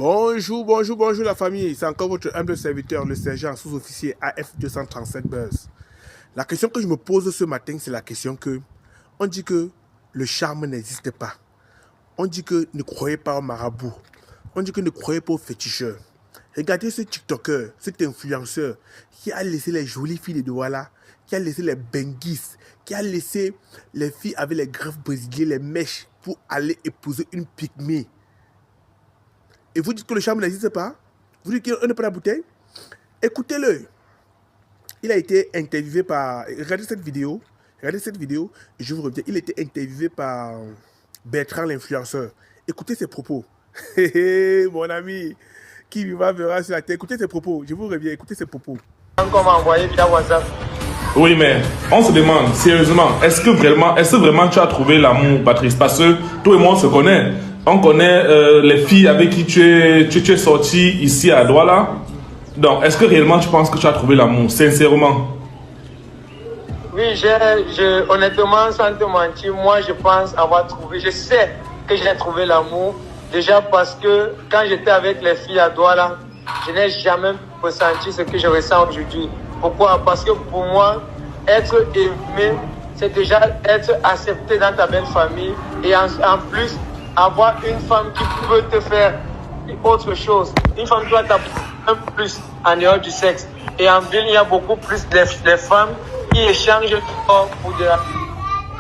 Bonjour, bonjour, bonjour la famille. C'est encore votre humble serviteur, le sergent sous-officier AF237 Buzz. La question que je me pose ce matin, c'est la question que on dit que le charme n'existe pas. On dit que ne croyez pas au marabout. On dit que ne croyez pas aux féticheurs. Regardez ce TikToker, cet influenceur qui a laissé les jolies filles de Douala, qui a laissé les benguis, qui a laissé les filles avec les greffes brésiliens, les mèches pour aller épouser une pygmée. Et vous dites que le charme n'existe pas? Vous dites qu'on n'est pas la bouteille? Écoutez-le. Il a été interviewé par... Regardez cette vidéo et je vous reviens. Il a été interviewé par Bertrand l'influenceur. Écoutez ses propos. Mon ami, qui vivra verra sur la terre. Écoutez ses propos. Je vous reviens. Écoutez ses propos. Comment envoyer via WhatsApp? Oui, mais on se demande, sérieusement, est-ce que vraiment tu as trouvé l'amour, Patrice? Parce que toi et moi, on se connaît. On connaît les filles avec qui tu es sorti ici à Douala. Donc, est-ce que réellement tu penses que tu as trouvé l'amour, sincèrement? Oui, honnêtement, sans te mentir, moi je pense avoir trouvé, je sais que j'ai trouvé l'amour. Déjà parce que quand j'étais avec les filles à Douala, je n'ai jamais ressenti ce que je ressens aujourd'hui. Pourquoi? Parce que pour moi, être aimé, c'est déjà être accepté dans ta belle famille. Et en plus, avoir une femme qui peut te faire autre chose. Une femme doit t'apporter un plus en dehors du sexe. Et en ville, il y a beaucoup plus de femmes qui échangent le corps pour de la...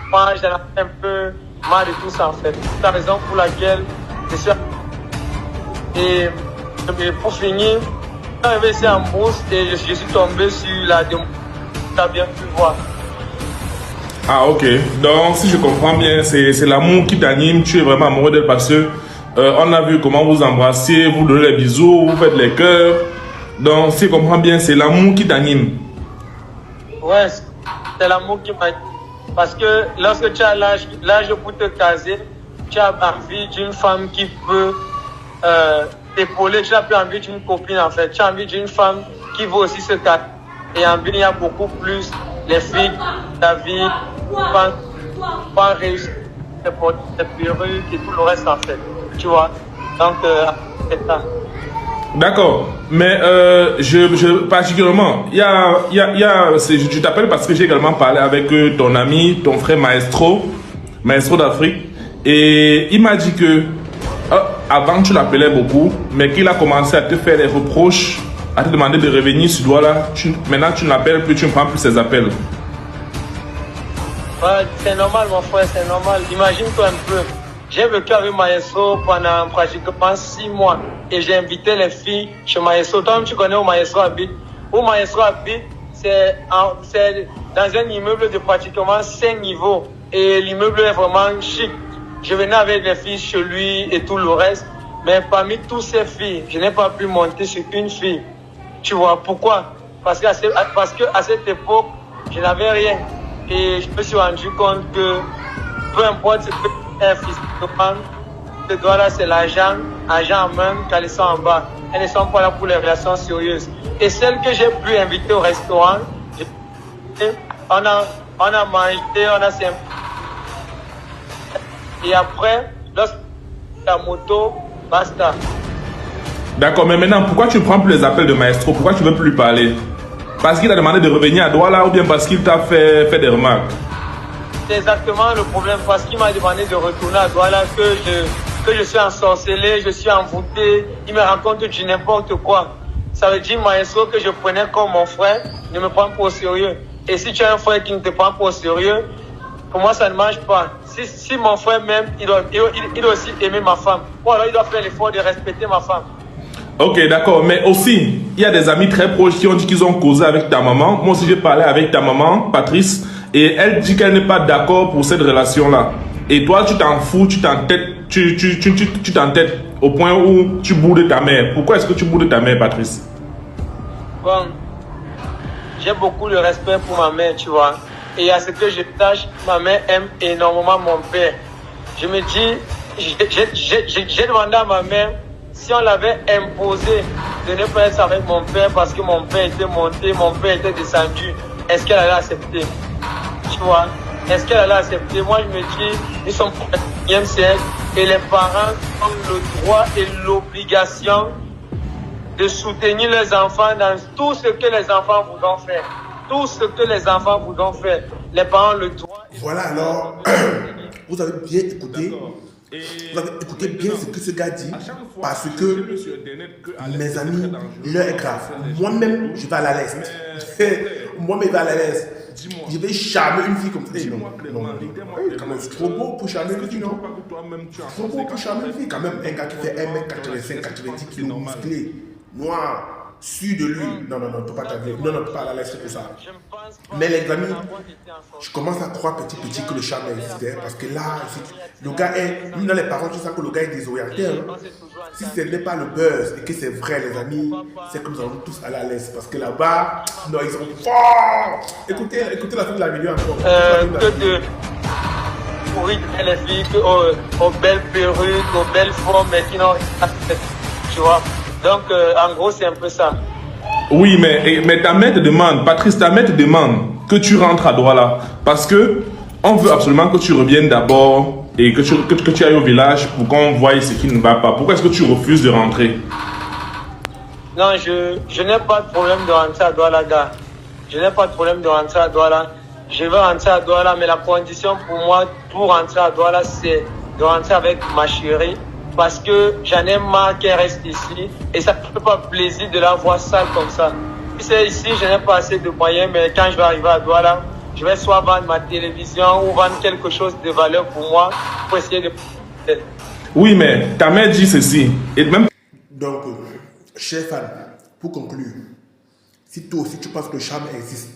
Moi, j'en ai un peu marre de tout ça en fait. C'est la raison pour laquelle je suis... Et pour finir, je suis arrivé ici en bourse et je suis tombé sur la démo. Tu as bien pu voir. Ah, ok. Donc, si je comprends bien, c'est l'amour qui t'anime. Tu es vraiment amoureux d'elle parce que on a vu comment vous embrassez, vous donnez les bisous, vous faites les cœurs. Donc, si je comprends bien, c'est l'amour qui t'anime. Ouais, c'est l'amour qui m'anime. Parce que lorsque tu as l'âge pour te caser, tu as envie d'une femme qui peut t'épauler. Tu n'as plus envie d'une copine en fait. Tu as envie d'une femme qui veut aussi se caser. Et en ville, il y a beaucoup plus les filles, la vie, pas réussir, les perruques et tout le reste en fait. Tu vois? Donc, c'est ça. D'accord, mais particulièrement, je t'appelle parce que j'ai également parlé avec ton ami, ton frère Maestro d'Afrique, et il m'a dit que avant tu l'appelais beaucoup, mais qu'il a commencé à te faire des reproches, à te demander de revenir sur Douala. Maintenant tu ne l'appelles plus, tu ne prends plus ses appels. Ouais, c'est normal mon frère, c'est normal. Imagine-toi un peu. J'ai vécu avec Maestro pendant pratiquement 6 mois et j'ai invité les filles chez Maestro. Toi, tu connais où Maestro habite? Où Maestro habite, c'est dans un immeuble de pratiquement 5 niveaux et l'immeuble est vraiment chic. Je venais avec les filles chez lui et tout le reste, mais parmi toutes ces filles, je n'ai pas pu monter sur une fille. Tu vois pourquoi? Parce qu'à cette époque, je n'avais rien et je me suis rendu compte que peu importe ce que un fils de femme, ce doigt-là, c'est l'argent en main, caleçon en bas. Elles ne sont pas là pour les relations sérieuses. Et celle que j'ai pu inviter au restaurant, on a mangé, on a sympa. Et après, lorsque la moto, basta. D'accord, mais maintenant, pourquoi tu ne prends plus les appels de Maestro? Pourquoi tu ne veux plus lui parler? Parce qu'il a demandé de revenir à Douala ou bien parce qu'il t'a fait des remarques? C'est exactement le problème parce qu'il m'a demandé de retourner à Douala, que je suis ensorcelé, je suis envoûté. Il me raconte du n'importe quoi. Ça veut dire, Maestro, que je prenais comme mon frère, ne me prend pas au sérieux. Et si tu as un frère qui ne te prend pas au sérieux, pour moi, ça ne marche pas. Si mon frère m'aime, il doit aussi aimer ma femme. Ou alors, il doit faire l'effort de respecter ma femme. Ok, d'accord. Mais aussi, il y a des amis très proches qui ont dit qu'ils ont causé avec ta maman. Moi aussi, j'ai parlé avec ta maman, Patrice. Et elle dit qu'elle n'est pas d'accord pour cette relation-là. Et toi, tu t'en fous, tu t'entêtes, tu t'entêtes au point où tu boudes ta mère. Pourquoi est-ce que tu boudes ta mère, Patrice? Bon, j'ai beaucoup de respect pour ma mère, tu vois. Et à ce que je tâche, ma mère aime énormément mon père. Je me dis, j'ai demandé à ma mère si on l'avait imposé de ne pas être avec mon père parce que mon père était monté, mon père était descendu. Est-ce qu'elle allait accepter? Tu vois, est-ce qu'elle allait accepter? Moi, je me dis, ils sont au 21e siècle, Et les parents ont le droit et l'obligation de soutenir les enfants dans tout ce que les enfants voudront faire. Tout ce que les enfants voudront faire. Les parents ont le droit. Voilà, alors, vous avez bien écouté. Vous avez écouté bien ce que ce gars dit, parce que mes amis, l'heure est grave. Moi-même, je vais à la leste. Moi-même, je vais à la leste. Je vais charmer une fille comme ça. Quand même, c'est trop beau pour charmer une fille, non? C'est trop beau pour charmer une fille. Quand même, un gars qui fait 1m85, 90 kg, musclé, noir, sûr de lui. Non, non, non, ne peux pas t'avoir. Non, non, pas à la leste pour ça. Mais les amis, je commence à croire petit que le charme existait, parce que là, le gars est, lui, dans les parents, tu sais que le gars est désorienté. Hein. Si ce n'est pas le buzz et que c'est vrai, les amis, c'est que nous allons tous aller à l'aise, parce que là-bas, non, ils sont forts. Écoutez la fin de la vidéo encore. Que de pourrir les filles aux belles perruques, aux belles formes, mais qui n'ont rien à faire, tu vois. Donc, en gros, c'est un peu ça. Oui, mais ta mère te demande, Patrice, ta mère te demande que tu rentres à Douala. Parce que on veut absolument que tu reviennes d'abord et que tu ailles au village pour qu'on voie ce qui ne va pas. Pourquoi est-ce que tu refuses de rentrer? Non, je n'ai pas de problème de rentrer à Douala, gars. Je n'ai pas de problème de rentrer à Douala. Je vais rentrer à Douala, mais la condition pour moi, pour rentrer à Douala, c'est de rentrer avec ma chérie. Parce que j'en ai marre qu'elle reste ici et ça ne fait pas plaisir de la voir sale comme ça. Tu sais, ici, je n'ai pas assez de moyens, mais quand je vais arriver à Douala, je vais soit vendre ma télévision ou vendre quelque chose de valeur pour moi pour essayer de... Oui, mais ta mère dit ceci. Et même... Donc, chers fans, pour conclure, si toi aussi tu penses que le charme existe,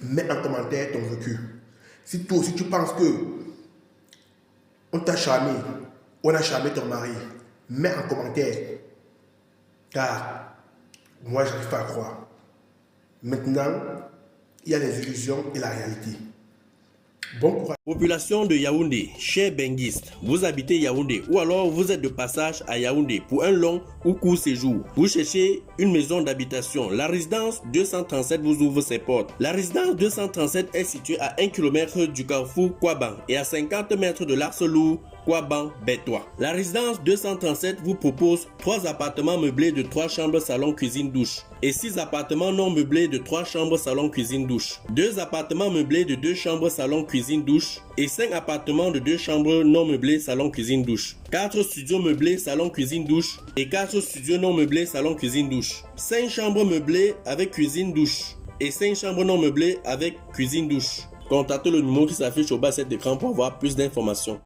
mets en commentaire ton vécu. Si toi aussi tu penses que on t'a charmé, on a charmé ton mari, mets en commentaire. Car moi, je n'arrive pas à croire. Maintenant, il y a les illusions et la réalité. Bon courage. Population de Yaoundé, chers benguistes, vous habitez Yaoundé ou alors vous êtes de passage à Yaoundé pour un long ou court séjour. Vous cherchez une maison d'habitation. La résidence 237 vous ouvre ses portes. La résidence 237 est située à 1 km du carrefour Kouaban et à 50 mètres de l'Arcelou Kouaban Bétois. La résidence 237 vous propose 3 appartements meublés de 3 chambres, salon, cuisine, douche et 6 appartements non meublés de 3 chambres, salon, cuisine, douche. 2 appartements meublés de 2 chambres, salon, cuisine, douche et 5 appartements de 2 chambres non meublés, salon, cuisine, douche. 4 studios meublés, salon, cuisine, douche et 4 studios non meublés, salon, cuisine, douche. 5 chambres meublées avec cuisine, douche et 5 chambres non meublées avec cuisine, douche. Contactez le numéro qui s'affiche au bas de cet écran pour avoir plus d'informations.